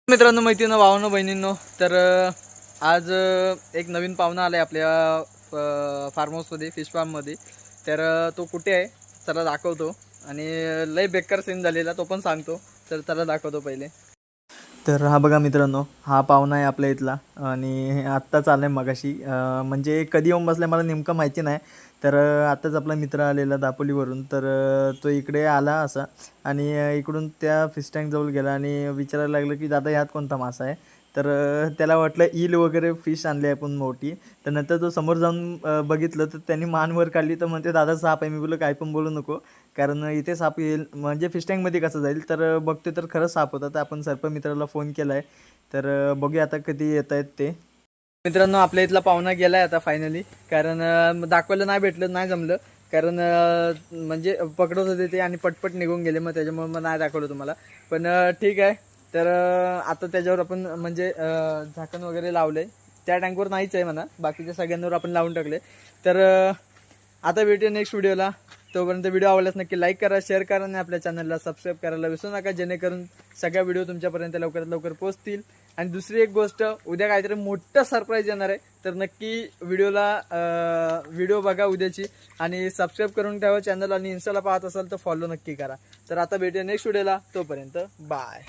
मित्रांनो, मैत्रिणींनो, भावांनो, बहिणींनो, तर आज एक नवीन पाहुणा आलाय आपल्या फार्म हाऊसमध्ये, फिश फार्ममध्ये. तर तो कुठे आहे चला दाखवतो. आणि लय बेकार सीन झालेला तो पण सांगतो. तर चला दाखवतो पहिले. तर हा बघा मित्रांनो, हा पाहुणा आहे आपल्या इथला आणि आत्ताच आला आहे मगाशी. म्हणजे कधी येऊन बसला मला नेमकं माहिती नाही. तर आत्ताच आपला मित्र आलेला दापोलीवरून. तर तो इकडे आला असा आणि इकडून त्या फिश टँकजवळ गेला आणि विचारायला लागलं की दादा ह्यात कोणता मासा आहे. तर त्याला वाटलं ईल वगैरे फिश आणली आहे पण मोठी. तर नंतर तो समोर जाऊन बघितलं तर त्यांनी मान वर काढली. तर म्हणते दादा साप आहे. मी बोललो काय पण बोलू नको, कारण इथे साप येईल म्हणजे फिश टँकमध्ये कसं जाईल. तर बघते तर खरंच साप होता. तर आपण सर्पमित्राला फोन केला आहे. तर बघूया आता कधी येत आहेत ते. मित्रांनो, आपल्या इथला पाहुणा गेला आहे आता फायनली. कारण दाखवायला नाही भेटलं, नाही जमलं. कारण म्हणजे पकडत होते ते आणि पटपट निघून गेले. मग त्याच्यामुळे मग नाही दाखवलं तुम्हाला. पण ठीक आहे. तर आता त्याच्यावर आपण म्हणजे झाकण वगैरे लावलंय. त्या टँकवर नाहीच आहे म्हणा, बाकीच्या सगळ्यांवर आपण लावून टाकले. तर आता भेटूया नेक्स्ट व्हिडिओला. तोपर्यंत व्हिडिओ आवडल्यास नक्की लाईक करा, शेअर करा आणि आपल्या चॅनलला सबस्क्राईब करायला विसरू नका, जेणेकरून सगळ्या व्हिडिओ तुमच्यापर्यंत लवकरात लवकर पोहोचतील. आणि दुसरी एक गोष्ट, उद्या काहीतरी मोठं सरप्राईज येणार आहे. तर नक्की व्हिडिओ बघा उद्याची आणि सबस्क्राईब करून ठेवा चॅनल. आणि इन्स्टाला पाहत असाल तर फॉलो नक्की करा. तर आता भेटूया नेक्स्ट व्हिडिओला. तोपर्यंत बाय.